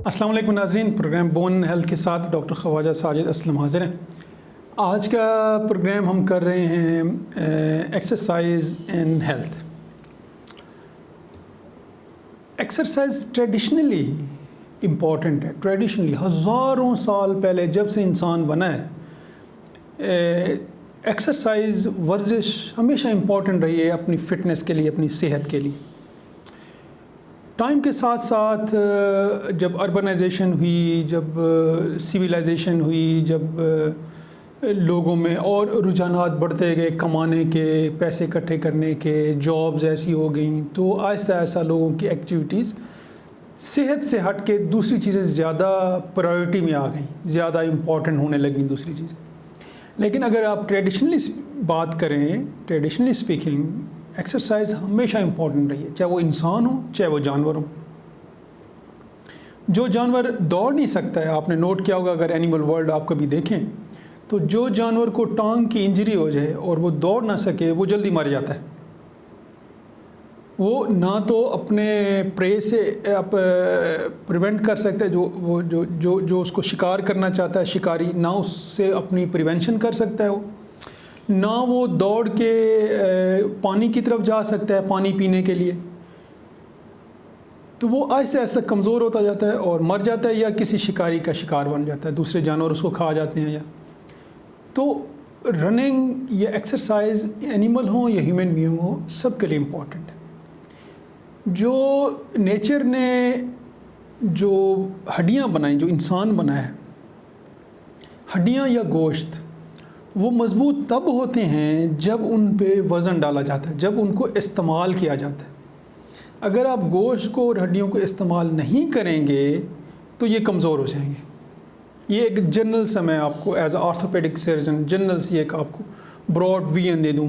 अस्सलाम वालेकुम नाज़रीन, प्रोग्राम बोन हेल्थ के साथ डॉक्टर ख्वाजा साजिद असलम हाज़िर हैं। आज का प्रोग्राम हम कर रहे हैं exercise in health. Exercise traditionally important है। ट्रेडिशनली हज़ारों साल पहले जब से इंसान बना है, एक्सरसाइज वर्जिश हमेशा इम्पॉर्टेंट रही है अपनी फ़िटनेस के लिए, अपनी सेहत के लिए। टाइम के साथ साथ जब अर्बनाइजेशन हुई, जब सिविलाइजेशन हुई, जब लोगों में और रुझानात बढ़ते गए कमाने के, पैसे इकट्ठे करने के, जॉब्स ऐसी हो गई, तो आहिस्ता आहिस्ता लोगों की एक्टिविटीज़ सेहत से हट के दूसरी चीज़ें ज़्यादा प्रायोरिटी में आ गई, ज़्यादा इम्पॉर्टेंट होने लगी दूसरी चीज़ें। लेकिन अगर आप ट्रेडिशनली बात करें, ट्रेडिशनली स्पीकिंग, एक्सरसाइज हमेशा इम्पॉर्टेंट रही है, चाहे वो इंसान हो चाहे वो जानवर हो। जो जानवर दौड़ नहीं सकता है, आपने नोट किया होगा अगर एनिमल वर्ल्ड आप कभी देखें, तो जो जानवर को टांग की इंजरी हो जाए और वो दौड़ ना सके, वो जल्दी मर जाता है। वो ना तो अपने प्रे से आप प्रिवेंट कर सकता है, जो उसको शिकार करना चाहता है शिकारी, ना उससे अपनी प्रिवेंशन कर सकता है वो, ना वो दौड़ के पानी की तरफ जा सकता है पानी पीने के लिए। तो वो आहिस्ता आहिस्ता कमज़ोर होता जाता है और मर जाता है, या किसी शिकारी का शिकार बन जाता है, दूसरे जानवर उसको खा जाते हैं। या तो रनिंग या एक्सरसाइज एनिमल हो या ह्यूमन बीइंग हो, सबके लिए इम्पॉर्टेंट है। जो नेचर ने जो हड्डियाँ बनाई, जो इंसान बनाया है, हड्डियाँ या गोश्त, वो मज़बूत तब होते हैं जब उन पे वज़न डाला जाता है, जब उनको इस्तेमाल किया जाता है। अगर आप गोश्त को और हड्डियों को इस्तेमाल नहीं करेंगे तो ये कमज़ोर हो जाएंगे। ये एक जनरल सा मैं आपको as a orthopaedic surgeon general सी एक आपको ब्रॉड विजन दे दूँ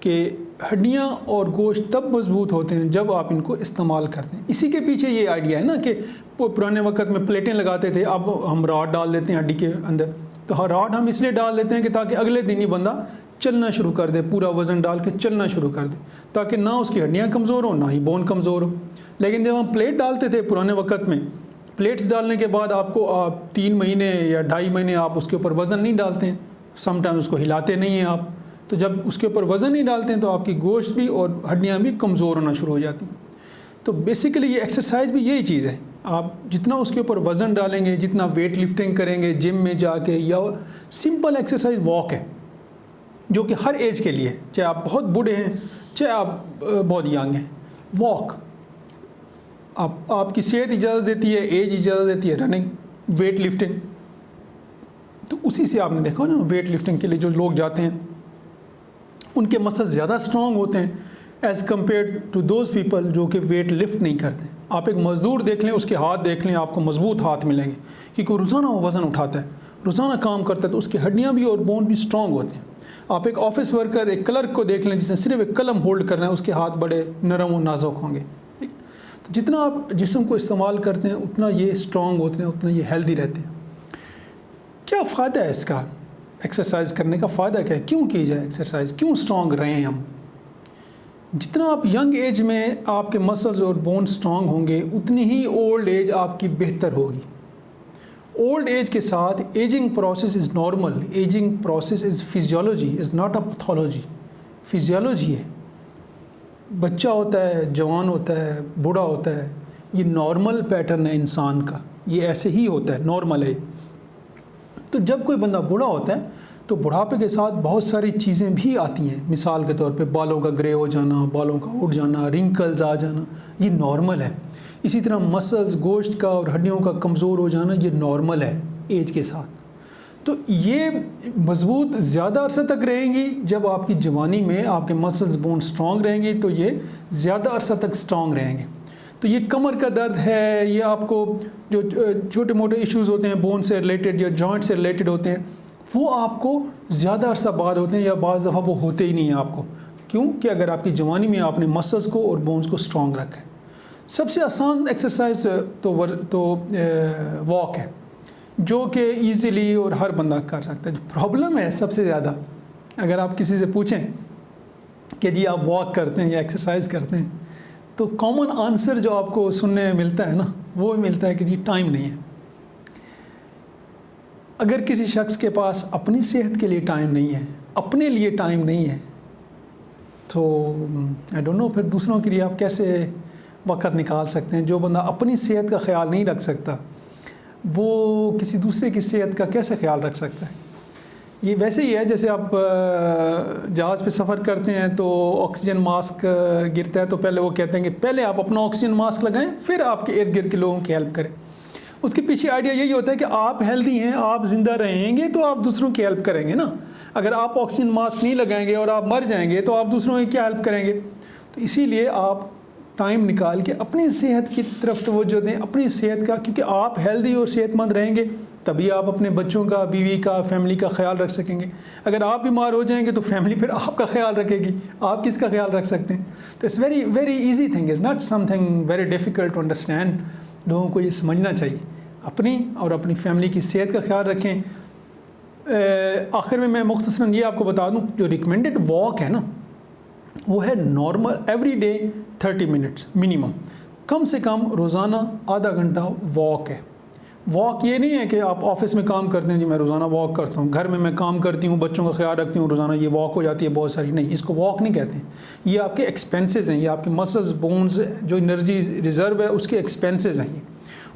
कि हड्डियाँ और गोश्त तब मज़बूत होते हैं जब आप इनको इस्तेमाल करते हैं। इसी के पीछे ये आइडिया है ना कि पुराने वक्त में प्लेटें लगाते थे, अब हम रॉड डाल देते हैं हड्डी के अंदर। तो रॉड हम इसलिए डाल देते हैं कि ताकि अगले दिन ही बंदा चलना शुरू कर दे, पूरा वज़न डाल के चलना शुरू कर दे, ताकि ना उसकी हड्डियाँ कमज़ोर हो, ना ही बोन कमज़ोर हो। लेकिन जब हम प्लेट डालते थे पुराने वक्त में, प्लेट्स डालने के बाद आपको 3 महीने या 2.5 महीने आप उसके ऊपर वज़न नहीं डालते हैं, समटाइम उसको हिलाते नहीं हैं आप। तो जब उसके ऊपर वज़न नहीं डालते हैं तो आपकी गोश्त भी और हड्डियाँ भी कमज़ोर होना शुरू हो जाती हैं। तो बेसिकली ये एक्सरसाइज भी यही चीज़ है। आप जितना उसके ऊपर वज़न डालेंगे, जितना वेट लिफ्टिंग करेंगे जिम में जाके, या सिंपल एक्सरसाइज वॉक है जो कि हर एज के लिए है, चाहे आप बहुत बूढ़े हैं चाहे आप बहुत यंग हैं। वॉक आपकी सेहत इजाज़त देती है, एज इजाज़त देती है। रनिंग, वेट लिफ्टिंग, तो उसी से आपने देखा ना, वेट लिफ्टिंग के लिए जो लोग जाते हैं उनके मसल ज़्यादा स्ट्रॉन्ग होते हैं as compare to those people जो कि वेट लिफ्ट नहीं करते। आप एक मज़दूर देख लें, उसके हाथ देख लें, आपको मज़बूत हाथ मिलेंगे क्योंकि रोज़ाना वो वज़न उठाता है, रोज़ाना काम करता है, तो उसकी हड्डियाँ भी और बोन भी स्ट्रॉन्ग होते हैं। आप एक ऑफिस वर्कर, एक क्लर्क को देख लें जिसने सिर्फ एक कलम होल्ड करना है, उसके हाथ बड़े नरम और नाजुक होंगे। ठीक, तो जितना आप जिस्म को इस्तेमाल करते हैं उतना ये स्ट्रॉन्ग होते हैं, उतना ये हेल्दी रहते हैं। क्या फ़ायदा है इसका, एक्सरसाइज करने का फ़ायदा क्या है, क्यों की जाए एक्सरसाइज, क्यों स्ट्रॉन्ग रहें हम? जितना आप यंग एज में आपके मसल्स और बोन स्ट्रॉन्ग होंगे, उतनी ही ओल्ड एज आपकी बेहतर होगी। ओल्ड एज के साथ ageing process is normal, ageing process is physiology, is not a pathology. Physiology है, बच्चा होता है, जवान होता है, बूढ़ा होता है, ये नॉर्मल पैटर्न है इंसान का, ये ऐसे ही होता है, नॉर्मल है। तो जब कोई बंदा बूढ़ा होता है तो बुढ़ापे के साथ बहुत सारी चीज़ें भी आती हैं। मिसाल के तौर पे बालों का ग्रे हो जाना, बालों का उड़ जाना, रिंकल्स आ जाना, ये नॉर्मल है। इसी तरह मसल्स, गोश्त का और हड्डियों का कमज़ोर हो जाना, ये नॉर्मल है एज के साथ। तो ये मज़बूत ज़्यादा अरसे तक रहेंगी जब आपकी जवानी में आपके मसल्स, बोन स्ट्रॉन्ग रहेंगी, तो ये ज़्यादा अरसा तक स्ट्रॉन्ग रहेंगे। तो ये कमर का दर्द है, ये आपको जो छोटे मोटे इश्यूज़ होते हैं बोन से रिलेटेड या जॉइंट से रिलेटेड होते हैं, वो आपको ज़्यादा अरसा बाद होते हैं, या बाज़ दफ़ा वो होते ही नहीं हैं आपको। क्यों? कि अगर आपकी जवानी में आपने मसल्स को और बोन्स को स्ट्रॉन्ग रखा है। सबसे आसान एक्सरसाइज तो वॉक है, जो कि ईज़िली और हर बंदा कर सकता है। जो प्रॉब्लम है सबसे ज़्यादा, अगर आप किसी से पूछें कि जी आप वॉक करते हैं या एक्सरसाइज करते हैं, तो कॉमन आंसर जो आपको सुनने में मिलता है ना, वो मिलता है कि जी टाइम नहीं है। अगर किसी शख्स के पास अपनी सेहत के लिए टाइम नहीं है, अपने लिए टाइम नहीं है, तो आई डोंट नो फिर दूसरों के लिए आप कैसे वक़्त निकाल सकते हैं। जो बंदा अपनी सेहत का ख्याल नहीं रख सकता, वो किसी दूसरे की सेहत का कैसे ख्याल रख सकता है। ये वैसे ही है जैसे आप जहाज़ पे सफ़र करते हैं तो ऑक्सीजन मास्क गिरता है, तो पहले वो कहते हैं कि पहले आप अपना ऑक्सीजन मास्क लगाएं, फिर आपके इर्द गिर्द के लोगों की हेल्प करें। उसके पीछे आइडिया यही होता है कि आप हेल्दी हैं, आप ज़िंदा रहेंगे तो आप दूसरों की हेल्प करेंगे ना। अगर आप ऑक्सीजन मास्क नहीं लगाएंगे और आप मर जाएंगे तो आप दूसरों की क्या हेल्प करेंगे। तो इसीलिए आप टाइम निकाल के अपनी सेहत की तरफ तवज्जो दें, अपनी सेहत का, क्योंकि आप हेल्दी और सेहतमंद रहेंगे तभी आप अपने बच्चों का, बीवी का, फैमिली का ख्याल रख सकेंगे। अगर आप बीमार हो जाएंगे तो फैमिली फिर आपका ख्याल रखेगी, आप किसका ख्याल रख सकते हैं। तो it's very very easy thing, is not something very difficult to understand. लोगों को ये समझना चाहिए, अपनी और अपनी फैमिली की सेहत का ख्याल रखें। आखिर में मैं मुख्तसरन ये आपको बता दूं, जो रिकमेंडेड वॉक है ना, वो है normal every day 30 minutes minimum, कम से कम रोज़ाना आधा घंटा वॉक है। वॉक ये नहीं है कि आप ऑफिस में काम करते हैं जी मैं रोज़ाना वॉक करता हूँ, घर में मैं काम करती हूँ, बच्चों का ख्याल रखती हूँ, रोज़ाना ये वॉक हो जाती है बहुत सारी, नहीं, इसको वॉक नहीं कहते हैं। ये आपके एक्सपेंसेस हैं, ये आपके मसल्स, बोन्स, जो एनर्जी रिज़र्व है उसके एक्सपेंसेस हैं। ये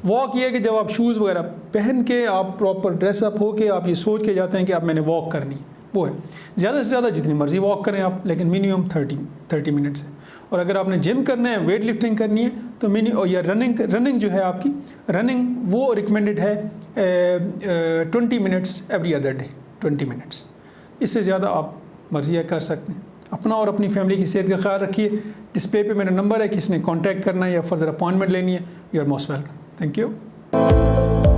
वॉक ये है कि जब आप शूज़ वगैरह पहन के आप प्रॉपर ड्रेसअप हो के आप ये सोच के जाते हैं कि अब मैंने वॉक करनी, वो है। ज़्यादा से ज़्यादा जितनी मर्ज़ी वॉक करें आप, लेकिन मिनिमम 30 मिनट्स है। और अगर आपने जिम करना है, वेट लिफ्टिंग करनी है तो या रनिंग जो है आपकी, रनिंग वो रिकमेंडेड है 20 minutes every other day, 20 minutes. इससे ज़्यादा आप मर्ज़ी कर सकते हैं। अपना और अपनी फैमिली की सेहत का ख्याल रखिए। डिस्प्ले पे मेरा नंबर है, किसी ने कॉन्टैक्ट करना है या फर्दर अपॉइंटमेंट लेनी है, you are most welcome. Thank you.